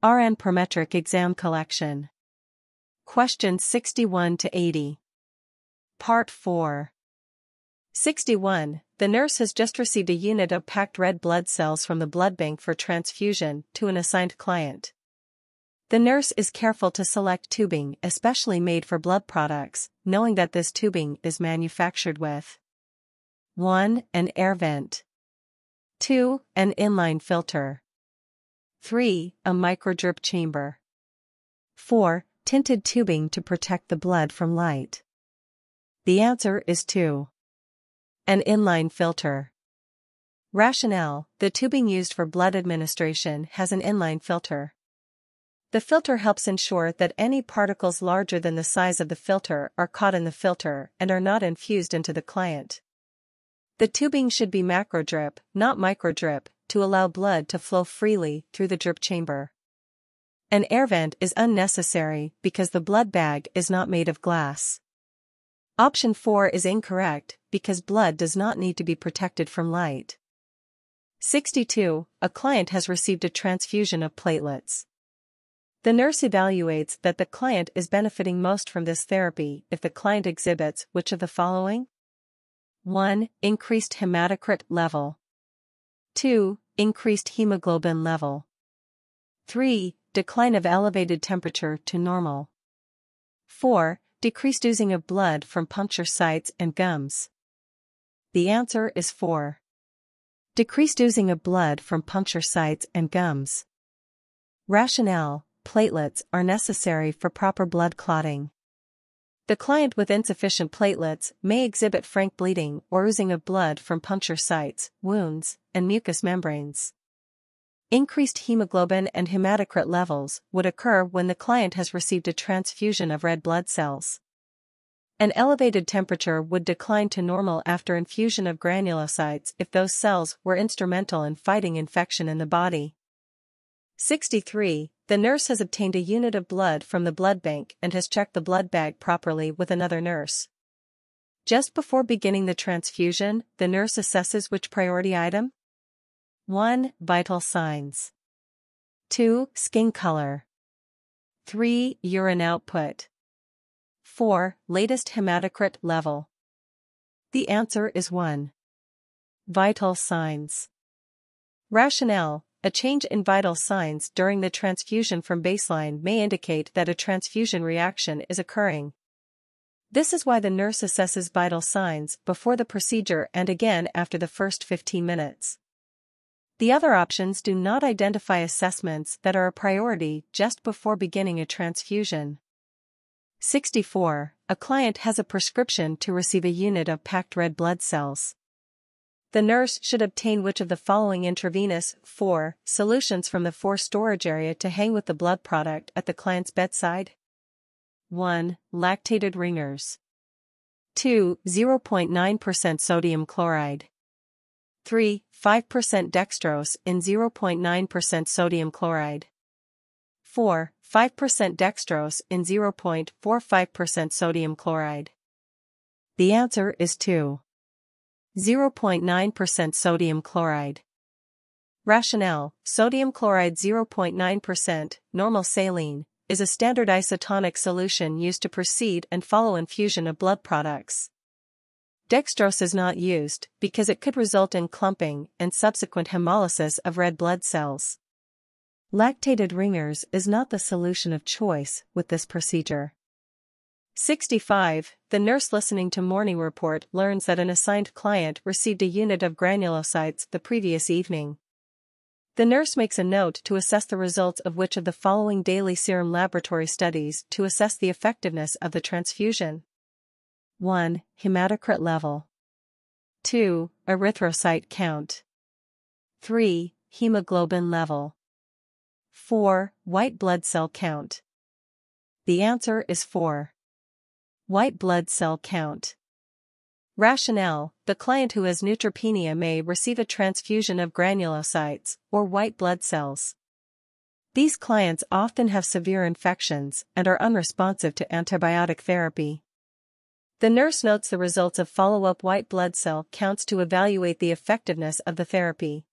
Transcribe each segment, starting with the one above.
RN Prometric Exam Collection. Questions 61 to 80. Part 4. 61. The nurse has just received a unit of packed red blood cells from the blood bank for transfusion to an assigned client. The nurse is careful to select tubing especially made for blood products, knowing that this tubing is manufactured with 1. An air vent. 2. An inline filter. 3. A microdrip chamber. 4. Tinted tubing to protect the blood from light. The answer is 2. An inline filter. Rationale: the tubing used for blood administration has an inline filter. The filter helps ensure that any particles larger than the size of the filter are caught in the filter and are not infused into the client. The tubing should be macrodrip, not microdrip, to allow blood to flow freely through the drip chamber. An air vent is unnecessary because the blood bag is not made of glass. Option 4 is incorrect because blood does not need to be protected from light. 62. A client has received a transfusion of platelets. The nurse evaluates that the client is benefiting most from this therapy if the client exhibits which of the following? 1. Increased hematocrit level. 2. Increased hemoglobin level. 3. Decline of elevated temperature to normal. 4. Decreased oozing of blood from puncture sites and gums. The answer is 4. Decreased oozing of blood from puncture sites and gums. Rationale: platelets are necessary for proper blood clotting. The client with insufficient platelets may exhibit frank bleeding or oozing of blood from puncture sites, wounds, and mucous membranes. Increased hemoglobin and hematocrit levels would occur when the client has received a transfusion of red blood cells. An elevated temperature would decline to normal after infusion of granulocytes if those cells were instrumental in fighting infection in the body. 63. The nurse has obtained a unit of blood from the blood bank and has checked the blood bag properly with another nurse. Just before beginning the transfusion, the nurse assesses which priority item? 1. Vital signs. 2. Skin color. 3. Urine output. 4. Latest hematocrit level. The answer is 1. Vital signs. Rationale: a change in vital signs during the transfusion from baseline may indicate that a transfusion reaction is occurring. This is why the nurse assesses vital signs before the procedure and again after the first 15 minutes. The other options do not identify assessments that are a priority just before beginning a transfusion. 64. A client has a prescription to receive a unit of packed red blood cells. The nurse should obtain which of the following intravenous 4 solutions from the 4 storage area to hang with the blood product at the client's bedside? 1. Lactated ringers. 2. 0.9% sodium chloride. 3. 5% dextrose in 0.9% sodium chloride. 4. 5% dextrose in 0.45% sodium chloride. The answer is 2. 0.9% sodium chloride. Rationale: sodium chloride 0.9%, normal saline, is a standard isotonic solution used to precede and follow infusion of blood products. Dextrose is not used because it could result in clumping and subsequent hemolysis of red blood cells. Lactated ringers is not the solution of choice with this procedure. 65. The nurse listening to morning report learns that an assigned client received a unit of granulocytes the previous evening. The nurse makes a note to assess the results of which of the following daily serum laboratory studies to assess the effectiveness of the transfusion? 1. Hematocrit level. 2. Erythrocyte count. 3. Hemoglobin level. 4. White blood cell count. The answer is 4. White blood cell count. Rationale: the client who has neutropenia may receive a transfusion of granulocytes, or white blood cells. These clients often have severe infections and are unresponsive to antibiotic therapy. The nurse notes the results of follow-up white blood cell counts to evaluate the effectiveness of the therapy.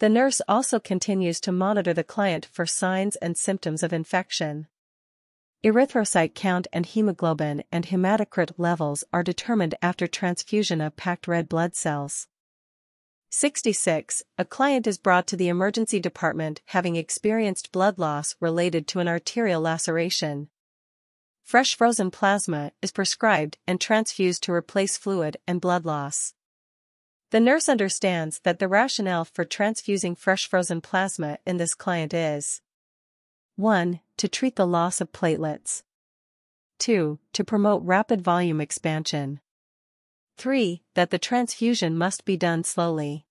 The nurse also continues to monitor the client for signs and symptoms of infection. Erythrocyte count and hemoglobin and hematocrit levels are determined after transfusion of packed red blood cells. 66. A client is brought to the emergency department having experienced blood loss related to an arterial laceration. Fresh frozen plasma is prescribed and transfused to replace fluid and blood loss. The nurse understands that the rationale for transfusing fresh frozen plasma in this client is 1. To treat the loss of platelets. 2. To promote rapid volume expansion. 3. That the transfusion must be done slowly.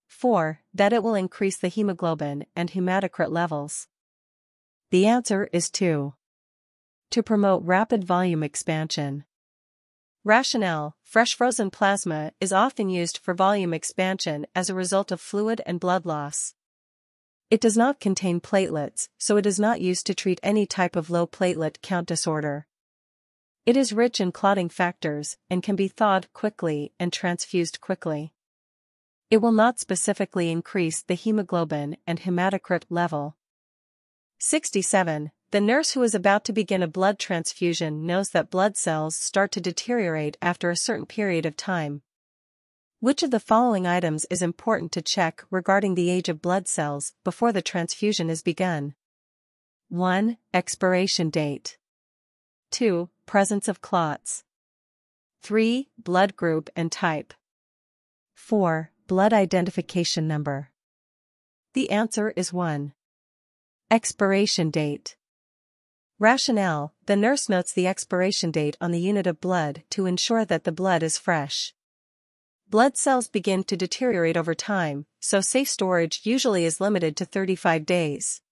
4. That it will increase the hemoglobin and hematocrit levels. The answer is 2. To promote rapid volume expansion. Rationale: fresh frozen plasma is often used for volume expansion as a result of fluid and blood loss. It does not contain platelets, so it is not used to treat any type of low platelet count disorder. It is rich in clotting factors and can be thawed quickly and transfused quickly. It will not specifically increase the hemoglobin and hematocrit level. 67. The nurse who is about to begin a blood transfusion knows that blood cells start to deteriorate after a certain period of time. Which of the following items is important to check regarding the age of blood cells before the transfusion is begun? 1. Expiration date. 2. Presence of clots. 3. Blood group and type. 4. Blood identification number. The answer is 1. Expiration date. Rationale: the nurse notes the expiration date on the unit of blood to ensure that the blood is fresh. Blood cells begin to deteriorate over time, so safe storage usually is limited to 35 days.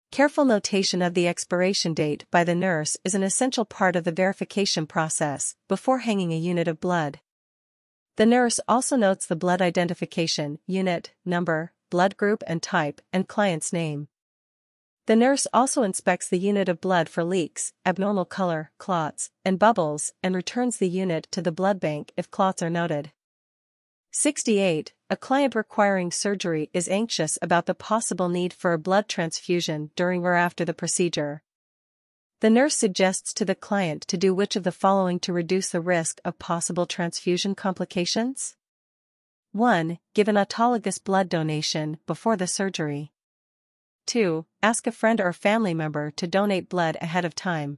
Careful notation of the expiration date by the nurse is an essential part of the verification process before hanging a unit of blood. The nurse also notes the blood identification, unit, number, blood group and type, and client's name. The nurse also inspects the unit of blood for leaks, abnormal color, clots, and bubbles, and returns the unit to the blood bank if clots are noted. 68. A client requiring surgery is anxious about the possible need for a blood transfusion during or after the procedure. The nurse suggests to the client to do which of the following to reduce the risk of possible transfusion complications? 1. Give an autologous blood donation before the surgery. 2. Ask a friend or family member to donate blood ahead of time.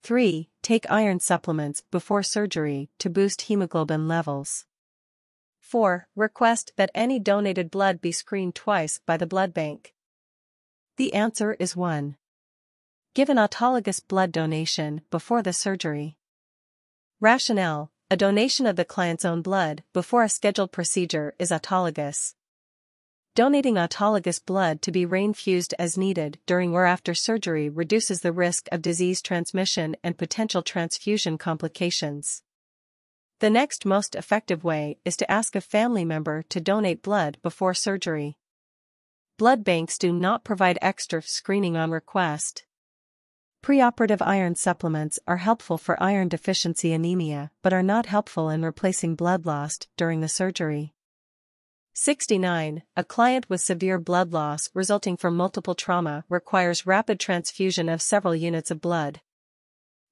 3. Take iron supplements before surgery to boost hemoglobin levels. 4. Request that any donated blood be screened twice by the blood bank. The answer is 1. Give an autologous blood donation before the surgery. Rationale: a donation of the client's own blood before a scheduled procedure is autologous. Donating autologous blood to be rain-fused as needed during or after surgery reduces the risk of disease transmission and potential transfusion complications. The next most effective way is to ask a family member to donate blood before surgery. Blood banks do not provide extra screening on request. Preoperative iron supplements are helpful for iron deficiency anemia but are not helpful in replacing blood lost during the surgery. 69. A client with severe blood loss resulting from multiple trauma requires rapid transfusion of several units of blood.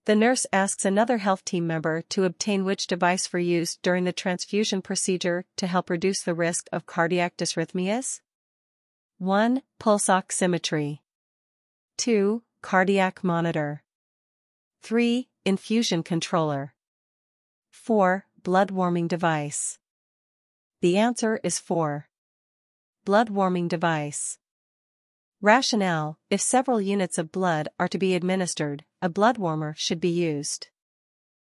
The nurse asks another health team member to obtain which device for use during the transfusion procedure to help reduce the risk of cardiac dysrhythmias. 1. Pulse oximetry. 2. Cardiac monitor. 3. Infusion controller. 4. Blood warming device. The answer is 4. Blood warming device. Rationale: if several units of blood are to be administered, a blood warmer should be used.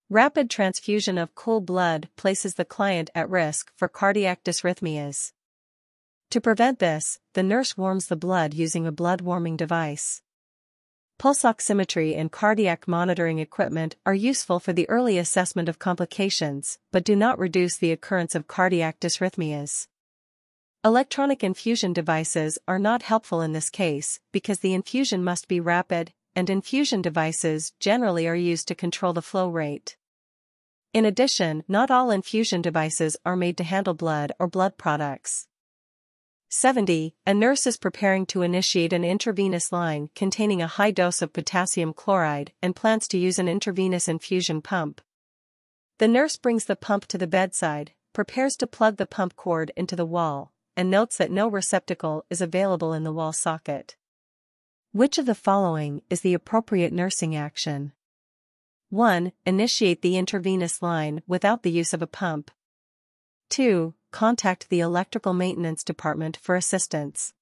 Rapid transfusion of cool blood places the client at risk for cardiac dysrhythmias. To prevent this, the nurse warms the blood using a blood warming device. Pulse oximetry and cardiac monitoring equipment are useful for the early assessment of complications, but do not reduce the occurrence of cardiac dysrhythmias. Electronic infusion devices are not helpful in this case because the infusion must be rapid, and infusion devices generally are used to control the flow rate. In addition, not all infusion devices are made to handle blood or blood products. 70. A nurse is preparing to initiate an intravenous line containing a high dose of potassium chloride and plans to use an intravenous infusion pump. The nurse brings the pump to the bedside, prepares to plug the pump cord into the wall, and notes that no receptacle is available in the wall socket. Which of the following is the appropriate nursing action? 1. Initiate the intravenous line without the use of a pump. 2. Contact the electrical maintenance department for assistance.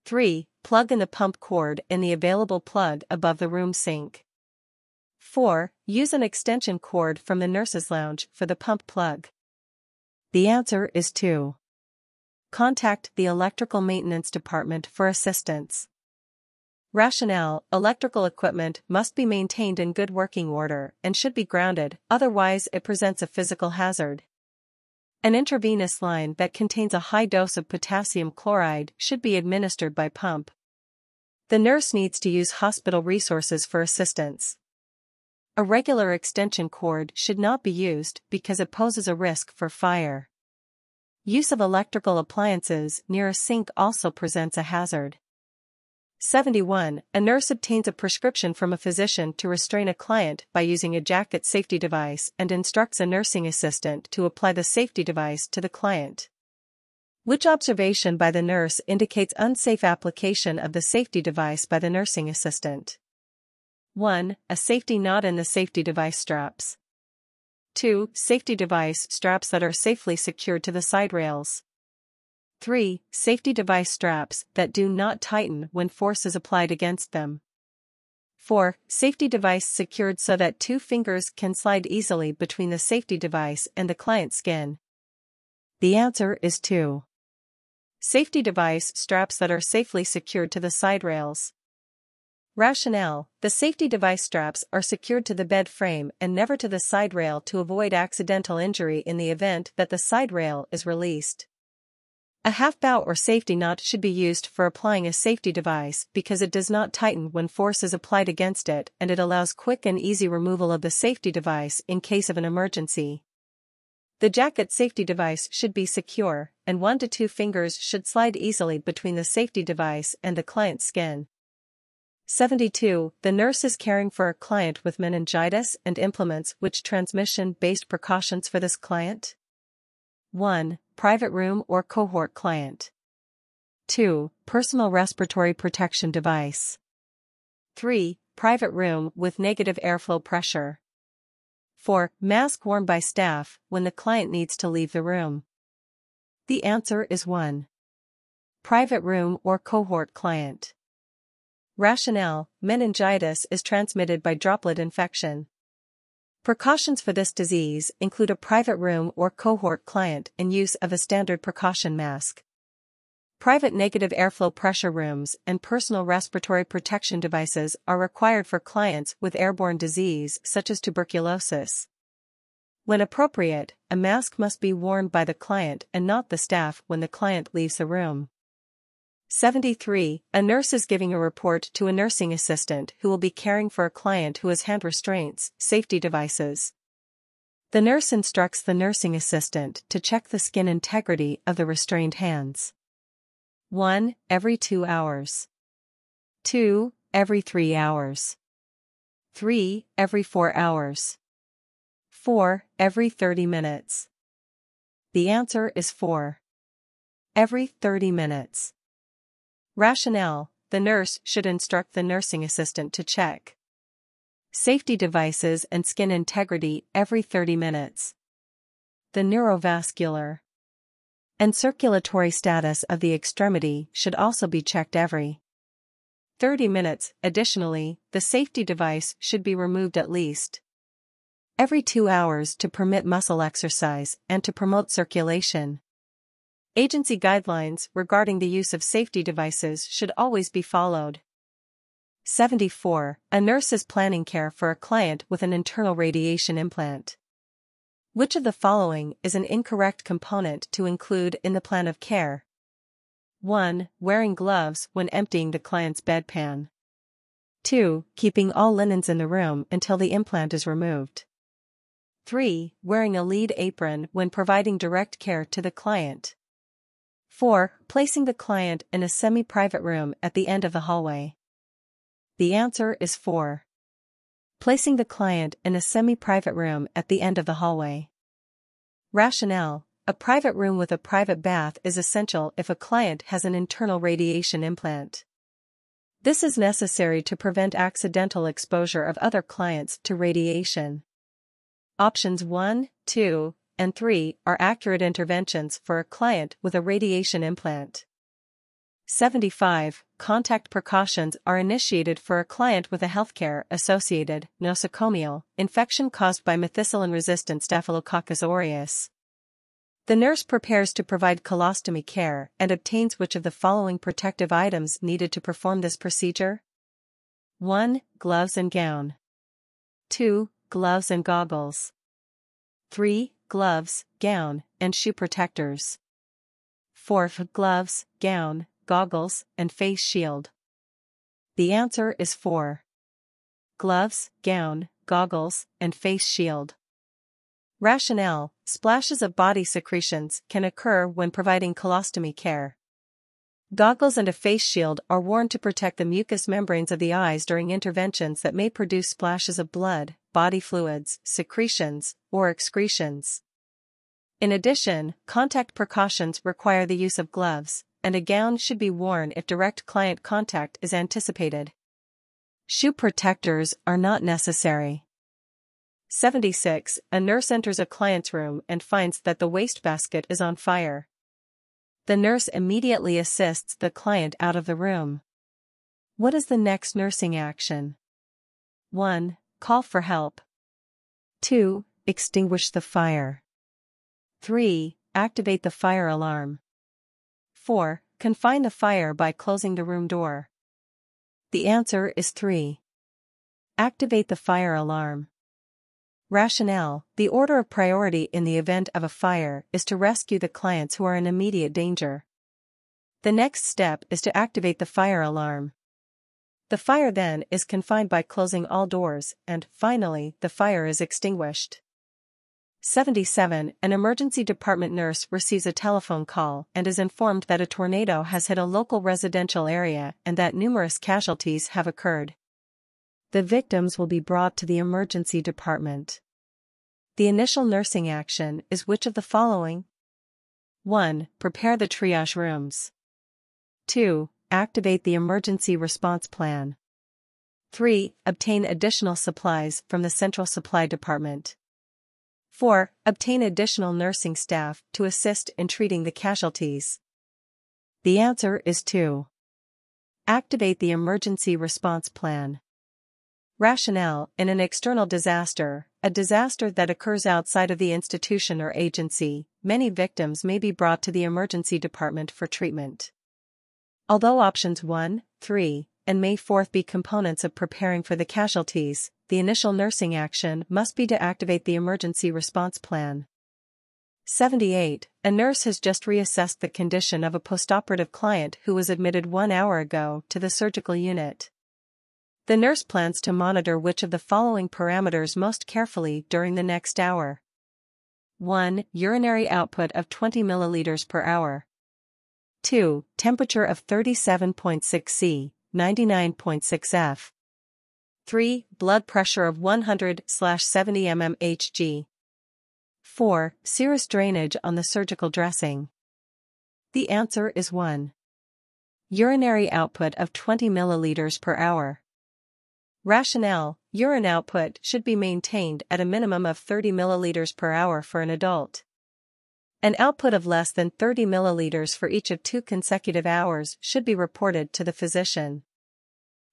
3. Plug in the pump cord in the available plug above the room sink. 4. Use an extension cord from the nurse's lounge for the pump plug. The answer is 2. Contact the electrical maintenance department for assistance. Rationale: electrical equipment must be maintained in good working order and should be grounded, otherwise it presents a physical hazard. An intravenous line that contains a high dose of potassium chloride should be administered by pump. The nurse needs to use hospital resources for assistance. A regular extension cord should not be used because it poses a risk for fire. Use of electrical appliances near a sink also presents a hazard. 71. A nurse obtains a prescription from a physician to restrain a client by using a jacket safety device and instructs a nursing assistant to apply the safety device to the client. Which observation by the nurse indicates unsafe application of the safety device by the nursing assistant? 1. A safety knot in the safety device straps. 2. Safety device straps that are safely secured to the side rails. 3. Safety device straps that do not tighten when force is applied against them. 4. Safety device secured so that 2 fingers can slide easily between the safety device and the client's skin. The answer is 2. Safety device straps that are safely secured to the side rails. Rationale: the safety device straps are secured to the bed frame and never to the side rail to avoid accidental injury in the event that the side rail is released. A half-bow or safety knot should be used for applying a safety device because it does not tighten when force is applied against it and it allows quick and easy removal of the safety device in case of an emergency. The jacket safety device should be secure, and 1 to 2 fingers should slide easily between the safety device and the client's skin. 72. The nurse is caring for a client with meningitis and implements which transmission-based precautions for this client? 1. Private room or cohort client. 2. Personal respiratory protection device. 3. Private room with negative airflow pressure. 4. Mask worn by staff when the client needs to leave the room. The answer is 1. Private room or cohort client. Rationale: meningitis is transmitted by droplet infection. Precautions for this disease include a private room or cohort client and use of a standard precaution mask. Private negative airflow pressure rooms and personal respiratory protection devices are required for clients with airborne disease such as tuberculosis. When appropriate, a mask must be worn by the client and not the staff when the client leaves the room. 73. A nurse is giving a report to a nursing assistant who will be caring for a client who has hand restraints, safety devices. The nurse instructs the nursing assistant to check the skin integrity of the restrained hands. 1. Every 2 hours. 2. Every 3 hours. 3. Every 4 hours. 4. Every 30 minutes. The answer is 4. Every 30 minutes. Rationale: the nurse should instruct the nursing assistant to check safety devices and skin integrity every 30 minutes. The neurovascular and circulatory status of the extremity should also be checked every 30 minutes. Additionally, the safety device should be removed at least every 2 hours to permit muscle exercise and to promote circulation. Agency guidelines regarding the use of safety devices should always be followed. 74. A nurse is planning care for a client with an internal radiation implant. Which of the following is an incorrect component to include in the plan of care? 1. Wearing gloves when emptying the client's bedpan. 2. Keeping all linens in the room until the implant is removed. 3. Wearing a lead apron when providing direct care to the client. 4. Placing the client in a semi-private room at the end of the hallway. The answer is 4. Placing the client in a semi-private room at the end of the hallway. Rationale: a private room with a private bath is essential if a client has an internal radiation implant. This is necessary to prevent accidental exposure of other clients to radiation. Options 1, 2, and 3 are accurate interventions for a client with a radiation implant. 75. Contact precautions are initiated for a client with a healthcare-associated nosocomial infection caused by methicillin-resistant Staphylococcus aureus. The nurse prepares to provide colostomy care and obtains which of the following protective items needed to perform this procedure? 1. Gloves and gown. 2. Gloves and goggles. 3. Gloves, gown, and shoe protectors. 4. Gloves, gown, goggles, and face shield. The answer is 4. Gloves, gown, goggles, and face shield. Rationale: splashes of body secretions can occur when providing colostomy care. Goggles and a face shield are worn to protect the mucous membranes of the eyes during interventions that may produce splashes of blood, body fluids, secretions, or excretions. In addition, contact precautions require the use of gloves, and a gown should be worn if direct client contact is anticipated. Shoe protectors are not necessary. 76. A nurse enters a client's room and finds that the wastebasket is on fire. The nurse immediately assists the client out of the room. What is the next nursing action? 1. Call for help. 2. Extinguish the fire. 3. Activate the fire alarm. 4. Confine the fire by closing the room door. The answer is 3. Activate the fire alarm. Rationale: the order of priority in the event of a fire is to rescue the clients who are in immediate danger. The next step is to activate the fire alarm. The fire then is confined by closing all doors, and, finally, the fire is extinguished. 77. An emergency department nurse receives a telephone call and is informed that a tornado has hit a local residential area and that numerous casualties have occurred. The victims will be brought to the emergency department. The initial nursing action is which of the following? 1. Prepare the triage rooms. 2. Activate the emergency response plan. 3. Obtain additional supplies from the central supply department. 4. Obtain additional nursing staff to assist in treating the casualties. The answer is 2. Activate the emergency response plan. Rationale: in an external disaster, a disaster that occurs outside of the institution or agency, many victims may be brought to the emergency department for treatment. Although options 1, 3, and May 4 be components of preparing for the casualties, the initial nursing action must be to activate the emergency response plan. 78. A nurse has just reassessed the condition of a postoperative client who was admitted 1 hour ago to the surgical unit. The nurse plans to monitor which of the following parameters most carefully during the next hour. 1. Urinary output of 20 ml per hour. 2. Temperature of 37.6 C, 99.6 F. 3. Blood pressure of 100/70 mmHg. 4. Serous drainage on the surgical dressing. The answer is 1. Urinary output of 20 ml per hour. Rationale: urine output should be maintained at a minimum of 30 ml per hour for an adult. An output of less than 30 ml for each of 2 consecutive hours should be reported to the physician.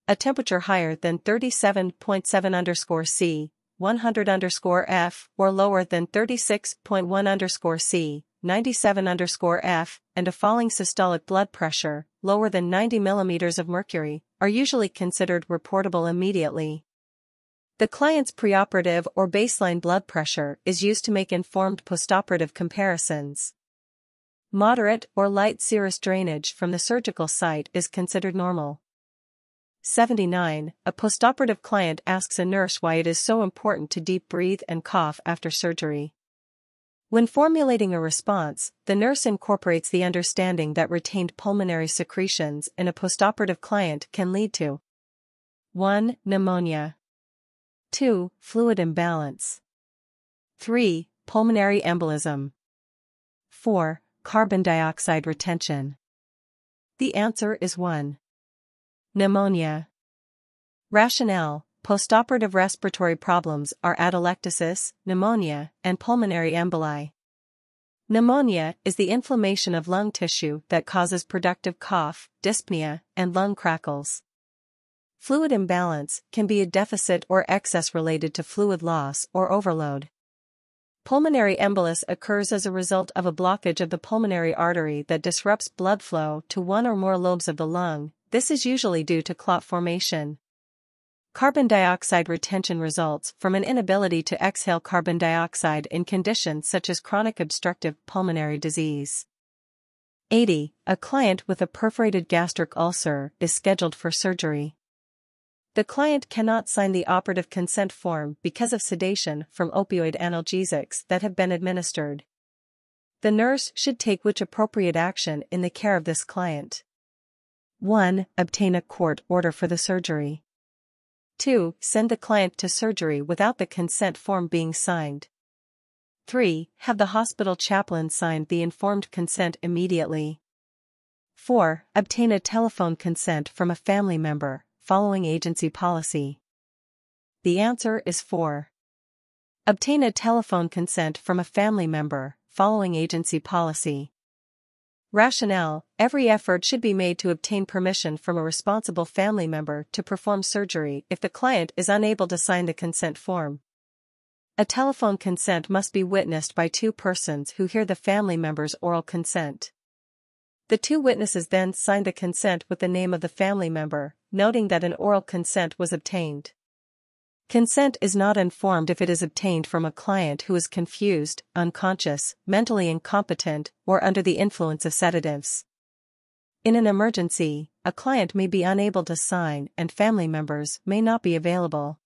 A temperature higher than 37.7 / C, 100 / F, or lower than 36.1 / C, 97 / F, and a falling systolic blood pressure, lower than 90 mm of mercury, are usually considered reportable immediately. The client's preoperative or baseline blood pressure is used to make informed postoperative comparisons. Moderate or light serous drainage from the surgical site is considered normal. 79. A postoperative client asks a nurse why it is so important to deep breathe and cough after surgery. When formulating a response, the nurse incorporates the understanding that retained pulmonary secretions in a postoperative client can lead to 1. Pneumonia. 2. Fluid imbalance. 3. Pulmonary embolism. 4. Carbon dioxide retention. The answer is 1. Pneumonia. Rationale: postoperative respiratory problems are atelectasis, pneumonia, and pulmonary emboli. Pneumonia is the inflammation of lung tissue that causes productive cough, dyspnea, and lung crackles. Fluid imbalance can be a deficit or excess related to fluid loss or overload. Pulmonary embolus occurs as a result of a blockage of the pulmonary artery that disrupts blood flow to one or more lobes of the lung. This is usually due to clot formation. Carbon dioxide retention results from an inability to exhale carbon dioxide in conditions such as chronic obstructive pulmonary disease. 80. A client with a perforated gastric ulcer is scheduled for surgery. The client cannot sign the operative consent form because of sedation from opioid analgesics that have been administered. The nurse should take which appropriate action in the care of this client? 1. Obtain a court order for the surgery. 2. Send the client to surgery without the consent form being signed. 3. Have the hospital chaplain sign the informed consent immediately. 4. Obtain a telephone consent from a family member, following agency policy. The answer is 4. Obtain a telephone consent from a family member, following agency policy. Rationale: every effort should be made to obtain permission from a responsible family member to perform surgery if the client is unable to sign the consent form. A telephone consent must be witnessed by 2 persons who hear the family member's oral consent. The 2 witnesses then sign the consent with the name of the family member, noting that an oral consent was obtained. Consent is not informed if it is obtained from a client who is confused, unconscious, mentally incompetent, or under the influence of sedatives. In an emergency, a client may be unable to sign and family members may not be available.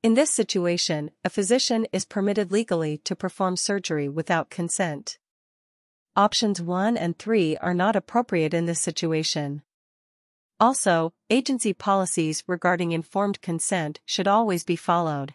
In this situation, a physician is permitted legally to perform surgery without consent. Options 1 and 3 are not appropriate in this situation. Also, agency policies regarding informed consent should always be followed.